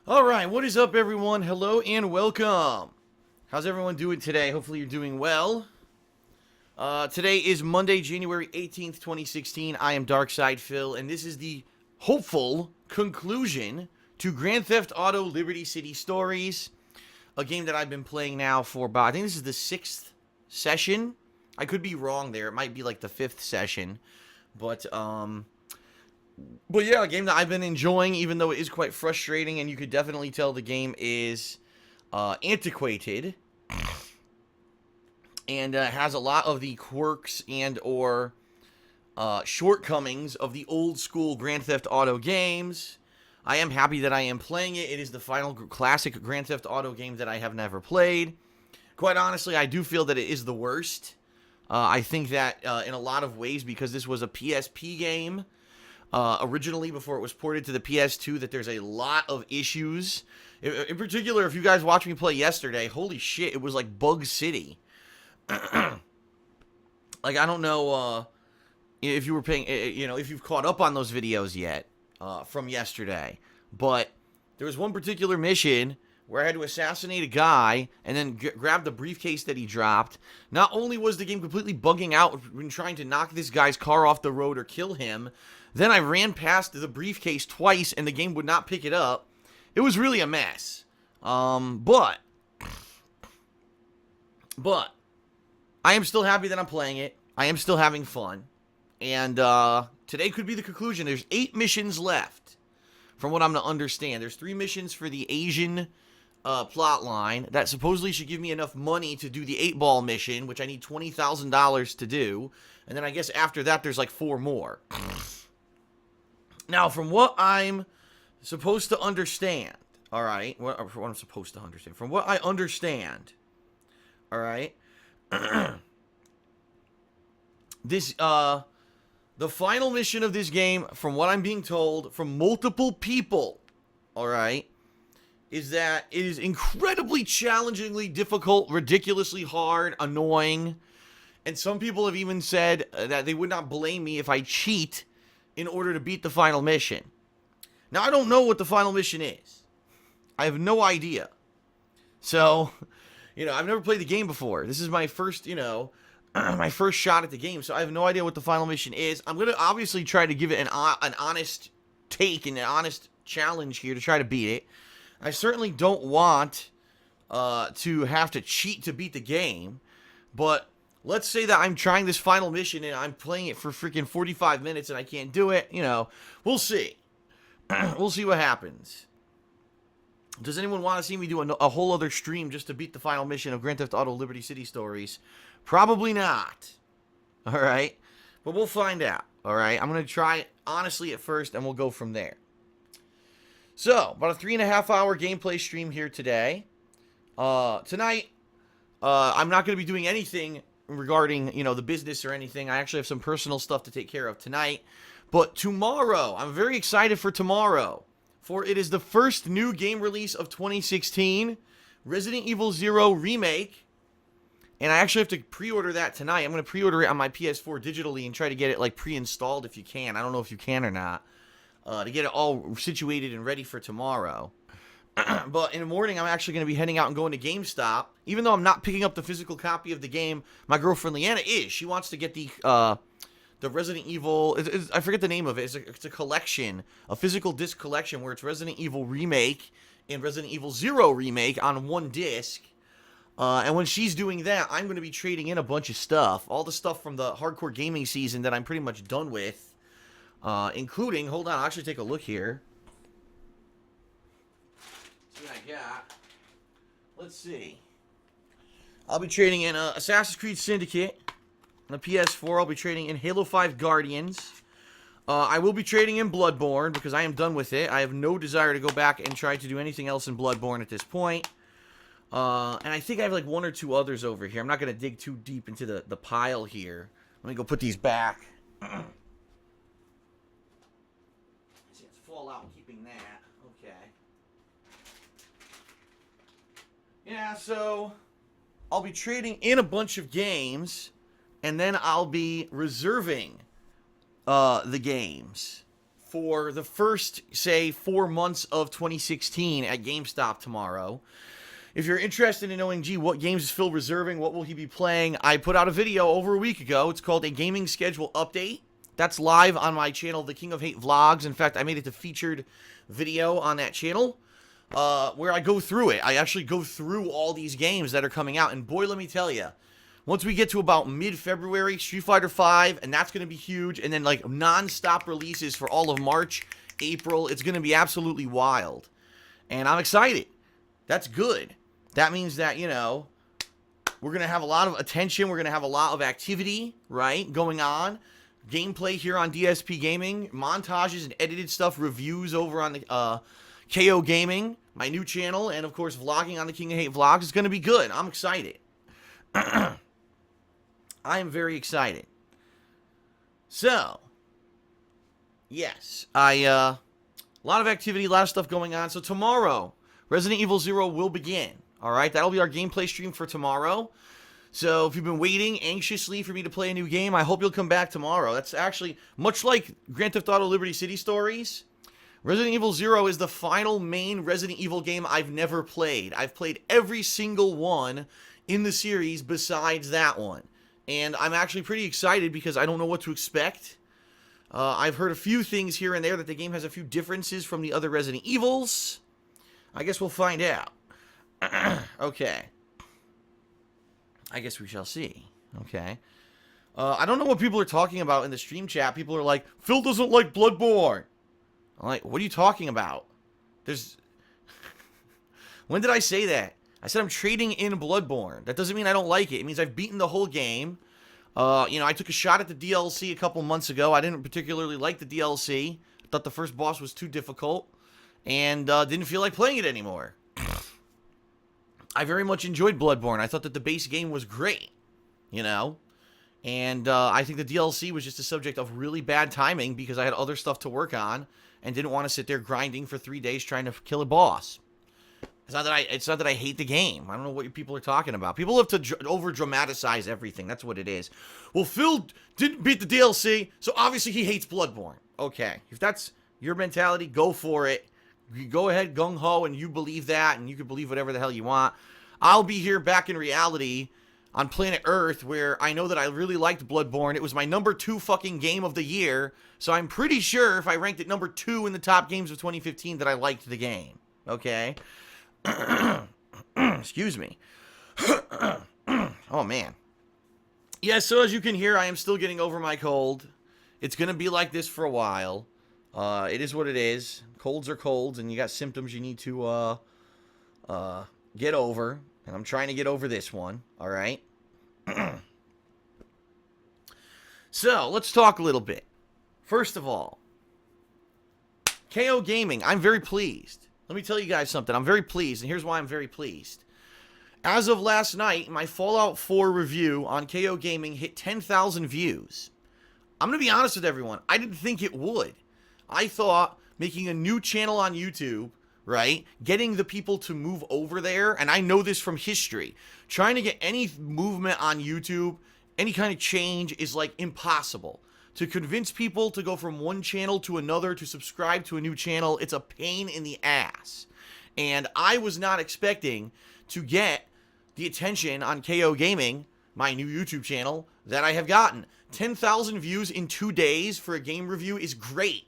Alright, what is up everyone? Hello and welcome. How's everyone doing today? Hopefully you're doing well. Today is Monday, January 18th, 2016. I am Darkside Phil, and this is the hopeful conclusion to Grand Theft Auto Liberty City Stories, a game that I've been playing now for about, I think this is the 6th session. I could be wrong there. It might be like the 5th session. But yeah, a game that I've been enjoying, even though it is quite frustrating, and you could definitely tell the game is antiquated, and has a lot of the quirks and or shortcomings of the old school Grand Theft Auto games. I am happy that I am playing it. It is the final classic Grand Theft Auto game that I have never played. Quite honestly, I do feel that it is the worst. I think that in a lot of ways, because this was a PSP game, originally before it was ported to the PS2, that there's a lot of issues. In particular, if you guys watched me play yesterday, holy shit, it was like Bug City. Like, I don't know if you were paying, if you've caught up on those videos yet from yesterday, but there was one particular mission where I had to assassinate a guy and then grab the briefcase that he dropped. Not only was the game completely bugging out when trying to knock this guy's car off the road or kill him, then I ran past the briefcase twice and the game would not pick it up. It was really a mess. But I am still happy that I'm playing it. I am still having fun. And today could be the conclusion. There's 8 missions left, from what I'm to understand. There's 3 missions for the Asian plot line that supposedly should give me enough money to do the 8-ball mission, which I need $20,000 to do. And then I guess after that, there's like 4 more. Now, from what I'm supposed to understand, all right, what I'm supposed to understand, from what I understand, all right, this, the final mission of this game, from what I'm being told from multiple people, all right, is that it is incredibly challengingly difficult, ridiculously hard, annoying, and some people have even said that they would not blame me if I cheat in order to beat the final mission. Now, I don't know what the final mission is. I have no idea. So, I've never played the game before. This is my first, my first shot at the game, so I have no idea what the final mission is. I'm going to obviously try to give it an honest take and an honest challenge here to try to beat it. I certainly don't want to have to cheat to beat the game, but let's say that I'm trying this final mission and I'm playing it for freaking 45 minutes and I can't do it. We'll see. We'll see what happens. Does anyone want to see me do a whole other stream just to beat the final mission of Grand Theft Auto Liberty City Stories? Probably not. All right? But we'll find out. All right? I'm going to try it honestly at first and we'll go from there. So, about a 3.5-hour gameplay stream here today. Tonight, I'm not going to be doing anything regarding, the business or anything. I actually have some personal stuff to take care of tonight. But tomorrow, I'm very excited for tomorrow, for it is the first new game release of 2016, Resident Evil 0 Remake. And I actually have to pre-order that tonight. I'm going to pre-order it on my PS4 digitally and try to get it, like, pre-installed if you can. I don't know if you can or not. To get it all situated and ready for tomorrow. But in the morning, I'm actually going to be heading out and going to GameStop. Even though I'm not picking up the physical copy of the game, my girlfriend Leanna is. She wants to get the Resident Evil, I forget the name of it. It's a collection, a physical disc collection where it's Resident Evil Remake and Resident Evil 0 Remake on one disc. And when she's doing that, I'm going to be trading in a bunch of stuff. All the stuff from the hardcore gaming season that I'm pretty much done with. Including, hold on, I'll actually take a look here. See what I got. Let's see. I'll be trading in Assassin's Creed Syndicate on the PS4. I'll be trading in Halo 5 Guardians. I will be trading in Bloodborne because I am done with it. I have no desire to go back and try to do anything else in Bloodborne at this point. And I think I have like 1 or 2 others over here. I'm not going to dig too deep into the pile here. Let me go put these back. See, it's Fallout, keeping that. Okay. Yeah, so I'll be trading in a bunch of games, and then I'll be reserving the games for the first, say, 4 months of 2016 at GameStop tomorrow. If you're interested in knowing, gee, what games is Phil reserving, what will he be playing, I put out a video over a week ago. It's called a gaming schedule update. That's live on my channel, The King of Hate Vlogs. In fact, I made it the featured video on that channel where I go through it. I actually go through all these games that are coming out. And boy, let me tell you, once we get to about mid-February, Street Fighter V, and that's going to be huge. And then like non-stop releases for all of March, April. It's going to be absolutely wild. And I'm excited. That's good. That means that, you know, we're going to have a lot of attention. We're going to have a lot of activity, right, going on. Gameplay here on DSPGaming. Montages and edited stuff. Reviews over on the KO Gaming, my new channel. And, of course, vlogging on the King of Hate Vlogs. It's going to be good. I'm excited. I am very excited. So, yes. A lot of activity, a lot of stuff going on. So, tomorrow, Resident Evil 0 will begin. All right, that'll be our gameplay stream for tomorrow. So if you've been waiting anxiously for me to play a new game, I hope you'll come back tomorrow. That's actually, much like Grand Theft Auto Liberty City Stories, Resident Evil 0 is the final main Resident Evil game I've never played. I've played every single one in the series besides that one. And I'm actually pretty excited because I don't know what to expect. I've heard a few things here and there that the game has a few differences from the other Resident Evils. I guess we'll find out. Okay. I guess we shall see. Okay. I don't know what people are talking about in the stream chat. People are like, Phil doesn't like Bloodborne. I'm like, what are you talking about? There's... When did I say that? I said I'm trading in Bloodborne. That doesn't mean I don't like it. It means I've beaten the whole game. You know, I took a shot at the DLC a couple months ago. I didn't particularly like the DLC. I thought the first boss was too difficult. And didn't feel like playing it anymore. I very much enjoyed Bloodborne. I thought that the base game was great, you know? And I think the DLC was just a subject of really bad timing because I had other stuff to work on and didn't want to sit there grinding for 3 days trying to kill a boss. It's not that I hate the game. I don't know what people are talking about. People have to over-dramatize everything. That's what it is. Well, Phil didn't beat the DLC, so obviously he hates Bloodborne. Okay, if that's your mentality, go for it. You go ahead, gung-ho, and you believe that, and you can believe whatever the hell you want. I'll be here back in reality on planet Earth where I know that I really liked Bloodborne. It was my #2 fucking game of the year, so I'm pretty sure if I ranked it #2 in the top games of 2015 that I liked the game. Okay? Excuse me. Oh, man. Yeah, so as you can hear, I am still getting over my cold. It's going to be like this for a while. It is what it is. Colds are colds, and you got symptoms you need to get over. And I'm trying to get over this one. All right? So, let's talk a little bit. First of all, KO Gaming, I'm very pleased. Let me tell you guys something. I'm very pleased, and here's why I'm very pleased. As of last night, my Fallout 4 review on KO Gaming hit 10,000 views. I'm going to be honest with everyone. I didn't think it would. I thought making a new channel on YouTube, right, getting the people to move over there, and I know this from history, trying to get any movement on YouTube, any kind of change is like impossible. To convince people to go from one channel to another, to subscribe to a new channel, it's a pain in the ass. And I was not expecting to get the attention on KO Gaming, my new YouTube channel, that I have gotten. 10,000 views in 2 days for a game review is great.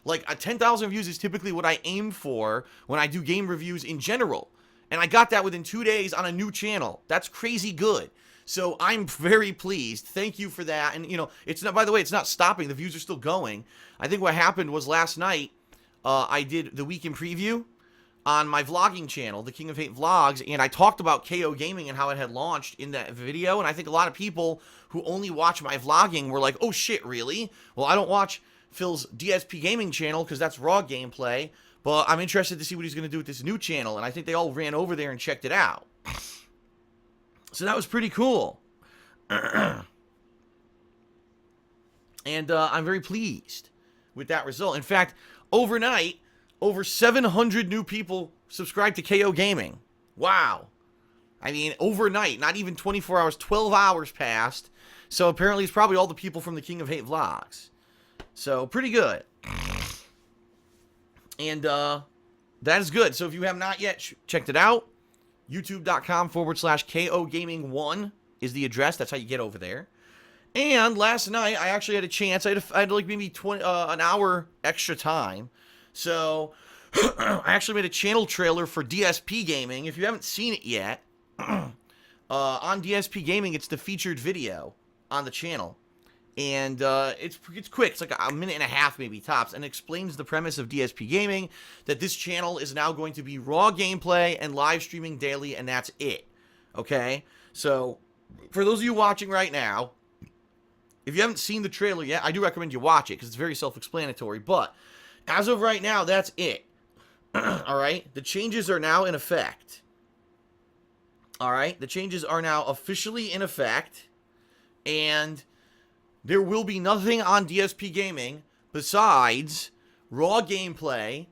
Like, 10,000 views is typically what I aim for when I do game reviews in general. And I got that within 2 days on a new channel. That's crazy good. So I'm very pleased. Thank you for that. And, you know, it's not, by the way, it's not stopping. The views are still going. I think what happened was last night, I did the weekend preview on my vlogging channel, The King of Hate Vlogs, and I talked about KO Gaming and how it had launched in that video. And I think a lot of people who only watch my vlogging were like, oh shit, really? Well, I don't watch Phil's DSP Gaming channel because that's raw gameplay, but I'm interested to see what he's going to do with this new channel, and I think they all ran over there and checked it out. So that was pretty cool. And I'm very pleased with that result. In fact, overnight, over 700 new people subscribed to KO Gaming. Wow. I mean, overnight, not even 24 hours, 12 hours passed. So apparently it's probably all the people from the King of Hate Vlogs. So, pretty good. And that is good. So if you have not yet checked it out, youtube.com/KOGaming1 is the address. That's how you get over there. And last night, I actually had a chance. I had like maybe an hour extra time. So I actually made a channel trailer for DSPGaming. If you haven't seen it yet, on DSPGaming, it's the featured video on the channel. And it's quick. It's like a minute and a half maybe tops, and explains the premise of DSPGaming, that this channel is now going to be raw gameplay and live streaming daily, and that's it. Okay? So for those of you watching right now, if you haven't seen the trailer yet, I do recommend you watch it because it's very self-explanatory. But as of right now, that's it. All right? The changes are now in effect. All right? The changes are now officially in effect. And there will be nothing on DSPGaming besides raw gameplay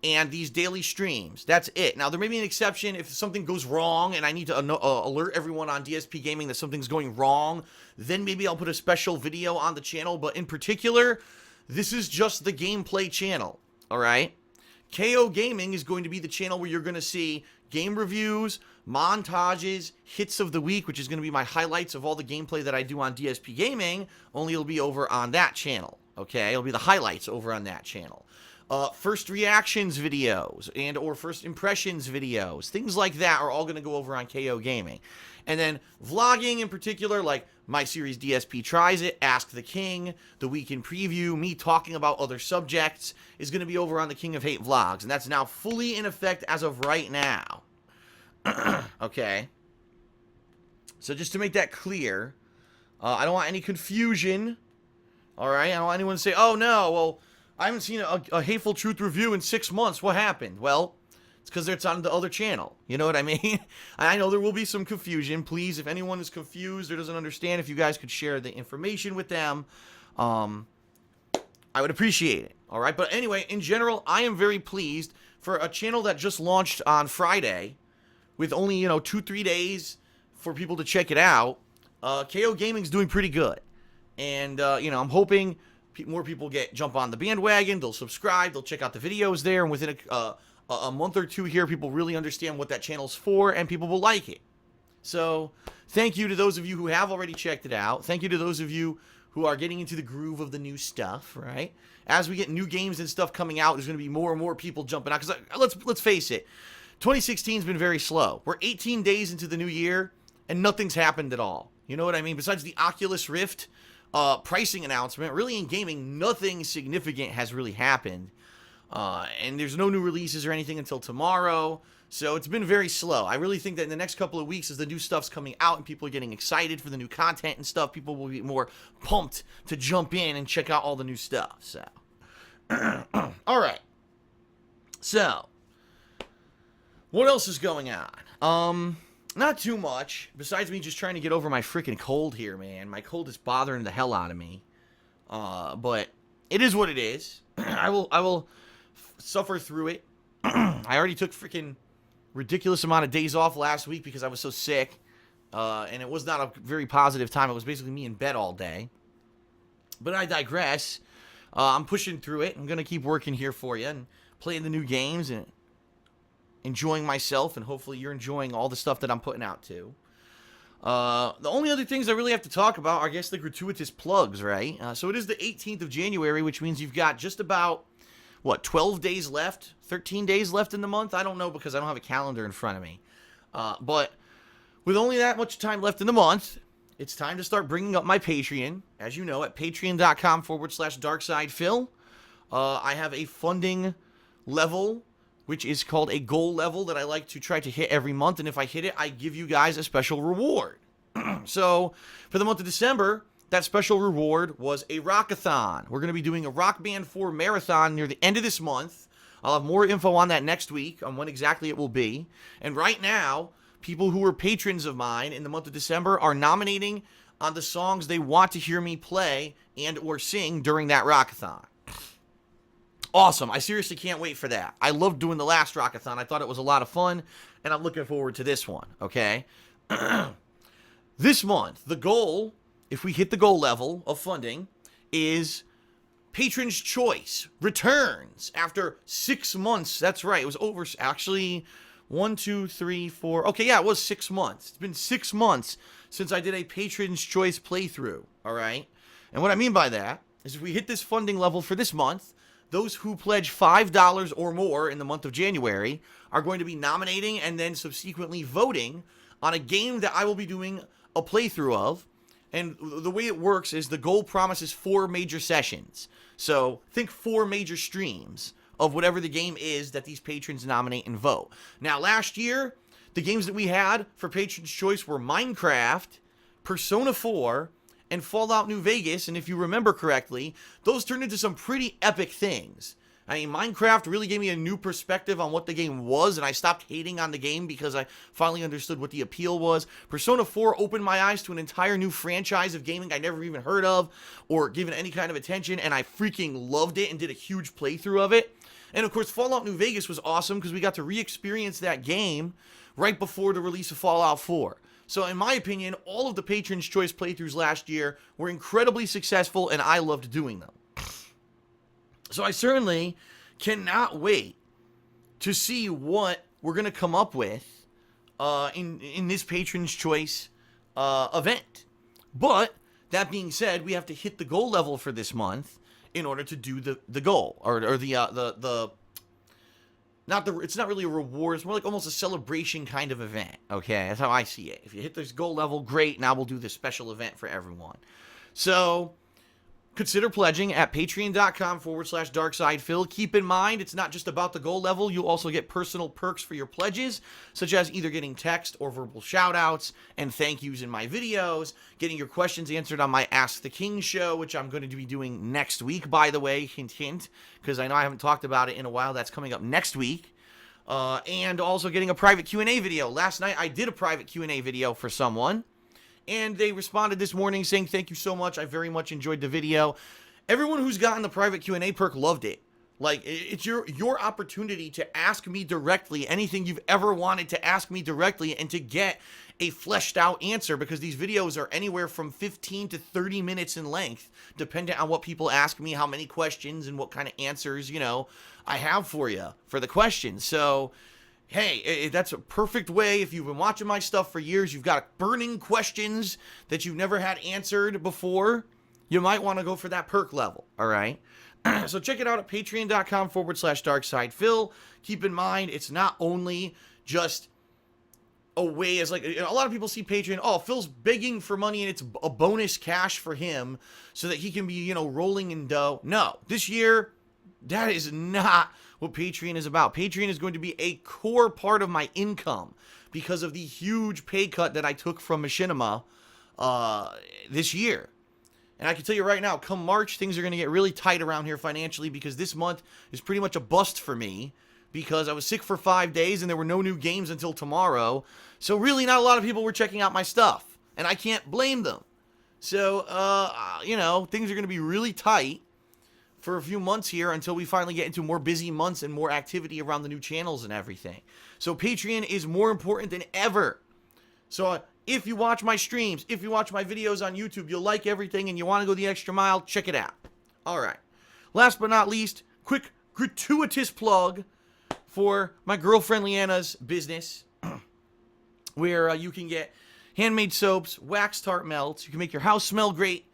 and these daily streams. That's it. Now, there may be an exception if something goes wrong and I need to alert everyone on DSPGaming that something's going wrong. Then maybe I'll put a special video on the channel. But in particular, this is just the gameplay channel. All right? KO Gaming is going to be the channel where you're going to see game reviews, montages, hits of the week, which is going to be my highlights of all the gameplay that I do on DSPGaming, only it'll be over on that channel. Okay? It'll be the highlights over on that channel. First reactions videos and or first impressions videos, things like that are all going to go over on KO Gaming. And then vlogging in particular, like my series DSP Tries It, Ask the King, the Week in Preview, me talking about other subjects, is going to be over on the King of Hate Vlogs. And that's now fully in effect as of right now. Okay? So just to make that clear, I don't want any confusion. Alright? I don't want anyone to say, oh no, well, I haven't seen a Hateful Truth review in 6 months. What happened? Well, it's because it's on the other channel. You know what I mean? I know there will be some confusion. Please, if anyone is confused or doesn't understand, if you guys could share the information with them, I would appreciate it. All right? But anyway, in general, I am very pleased for a channel that just launched on Friday with only, 2-3 days for people to check it out. KO Gaming's doing pretty good. And, I'm hoping more people jump on the bandwagon, they'll subscribe, they'll check out the videos there, and within a month or two here, people really understand what that channel's for, and people will like it. So, thank you to those of you who have already checked it out. Thank you to those of you who are getting into the groove of the new stuff, right? As we get new games and stuff coming out, there's going to be more and more people jumping out, because let's face it, 2016's been very slow. We're 18 days into the new year, and nothing's happened at all. You know what I mean? Besides the Oculus Rift pricing announcement, really in gaming, nothing significant has really happened. And there's no new releases or anything until tomorrow. So it's been very slow. I really think that in the next couple of weeks, as the new stuff's coming out and people are getting excited for the new content and stuff, people will be more pumped to jump in and check out all the new stuff. So, all right. So, what else is going on? Not too much, besides me just trying to get over my freaking cold here, man. My cold is bothering the hell out of me. But it is what it is. I will suffer through it. I already took freaking ridiculous amount of days off last week because I was so sick. And it was not a very positive time. It was basically me in bed all day. But I digress. I'm pushing through it. I'm going to keep working here for you and playing the new games and enjoying myself, and hopefully you're enjoying all the stuff that I'm putting out too. The only other things I really have to talk about are, I guess, the gratuitous plugs, right? So it is the 18th of January, which means you've got just about, 12 days left? 13 days left in the month? I don't know because I don't have a calendar in front of me. But with only that much time left in the month, it's time to start bringing up my Patreon. As you know, at patreon.com/darksidephil. I have a funding level, which is called a goal level, that I like to try to hit every month. And if I hit it, I give you guys a special reward. So, for the month of December, that special reward was a rockathon. We're going to be doing a Rock Band 4 marathon near the end of this month. I'll have more info on that next week, on when exactly it will be. And right now, people who are patrons of mine in the month of December are nominating on the songs they want to hear me play and or sing during that rockathon. Awesome. I seriously can't wait for that. I loved doing the last rockathon. I thought it was a lot of fun, and I'm looking forward to this one, okay? This month, the goal, if we hit the goal level of funding, is Patron's Choice returns after 6 months. That's right. It was over, actually, 1, 2, 3, 4. Okay, yeah, it was 6 months. It's been 6 months since I did a Patron's Choice playthrough, all right? And what I mean by that is if we hit this funding level for this month, those who pledge $5 or more in the month of January are going to be nominating and then subsequently voting on a game that I will be doing a playthrough of. And the way it works is the goal promises 4 major sessions. So think 4 major streams of whatever the game is that these patrons nominate and vote. Now, last year, the games that we had for Patron's Choice were Minecraft, Persona 4, and Fallout New Vegas. And if you remember correctly, those turned into some pretty epic things. I mean, Minecraft really gave me a new perspective on what the game was, and I stopped hating on the game because I finally understood what the appeal was. Persona 4 opened my eyes to an entire new franchise of gaming I never even heard of or given any kind of attention, and I freaking loved it and did a huge playthrough of it. And of course, Fallout New Vegas was awesome because we got to re-experience that game right before the release of Fallout 4. So in my opinion, all of the Patron's Choice playthroughs last year were incredibly successful, and I loved doing them. So I certainly cannot wait to see what we're going to come up with in this Patron's Choice event. But that being said, we have to hit the goal level for this month in order to do the goal or it's not really a reward. It's more like almost a celebration kind of event. Okay, that's how I see it. If you hit this goal level, great. Now we'll do this special event for everyone. So consider pledging at patreon.com/darksidephil. Keep in mind, it's not just about the goal level. You'll also get personal perks for your pledges, such as either getting text or verbal shout-outs and thank yous in my videos, getting your questions answered on my Ask the King show, which I'm going to be doing next week, by the way, hint, hint, because I know I haven't talked about it in a while. That's coming up next week. And also getting a private Q&A video. Last night, I did a private Q&A video for someone, and they responded this morning saying, thank you so much. I very much enjoyed the video. Everyone who's gotten the private Q&A perk loved it. Like, it's your opportunity to ask me directly anything you've ever wanted to ask me directly and to get a fleshed out answer, because these videos are anywhere from 15 to 30 minutes in length, depending on what people ask me, how many questions and what kind of answers, I have for you for the questions. So hey, that's a perfect way. If you've been watching my stuff for years, you've got burning questions that you've never had answered before, you might want to go for that perk level, all right? So check it out at patreon.com/darksidephil. Keep in mind, it's not only just a way as like, a lot of people see Patreon, oh, Phil's begging for money and it's a bonus cash for him so that he can be, rolling in dough. No, this year, that is not what Patreon is about. Patreon is going to be a core part of my income because of the huge pay cut that I took from Machinima this year. And I can tell you right now, come March, things are going to get really tight around here financially, because this month is pretty much a bust for me because I was sick for 5 days and there were no new games until tomorrow. So really not a lot of people were checking out my stuff, and I can't blame them. So, things are going to be really tight for a few months here until we finally get into more busy months and more activity around the new channels and everything. So Patreon is more important than ever. So if you watch my streams, if you watch my videos on YouTube, you'll like everything and you want to go the extra mile, check it out. All right. Last but not least, quick gratuitous plug for my girlfriend Leanna's business, where you can get handmade soaps, wax tart melts. You can make your house smell great,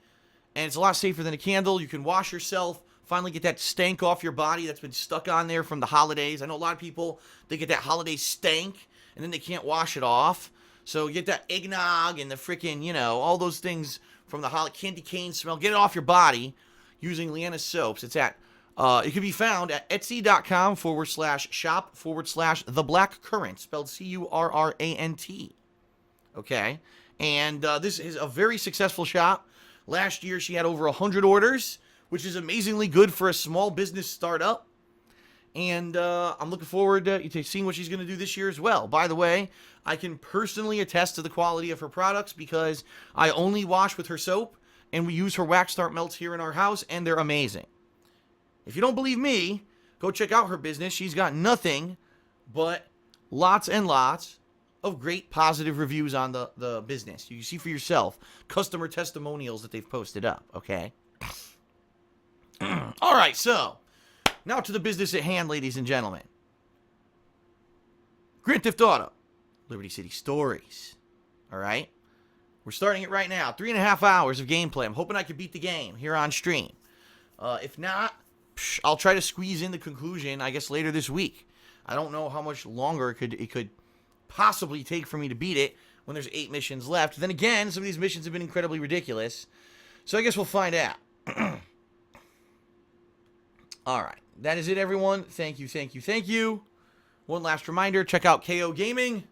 and it's a lot safer than a candle. You can wash yourself, finally get that stank off your body that's been stuck on there from the holidays. I know a lot of people, they get that holiday stank, and then they can't wash it off. So get that eggnog and the freaking, all those things from the candy cane smell. Get it off your body using Leanna's soaps. It's at, it can be found at etsy.com/shop/theblackcurrant, spelled Currant. Okay. And this is a very successful shop. Last year, she had over 100 orders, which is amazingly good for a small business startup. And I'm looking forward to seeing what she's going to do this year as well. By the way, I can personally attest to the quality of her products because I only wash with her soap, and we use her wax tart melts here in our house, and they're amazing. If you don't believe me, go check out her business. She's got nothing but lots and lots of great positive reviews on the business. You can see for yourself customer testimonials that they've posted up, okay? All right, so now to the business at hand, ladies and gentlemen. Grand Theft Auto, Liberty City Stories. All right, we're starting it right now. 3.5 hours of gameplay. I'm hoping I can beat the game here on stream. If not, I'll try to squeeze in the conclusion, I guess, later this week. I don't know how much longer it could possibly take for me to beat it when there's 8 missions left. Then again, some of these missions have been incredibly ridiculous. So I guess we'll find out. All right. That is it, everyone. Thank you, thank you, thank you. One last reminder, check out KO Gaming.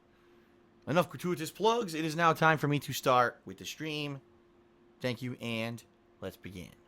Enough gratuitous plugs. It is now time for me to start with the stream. Thank you, and let's begin.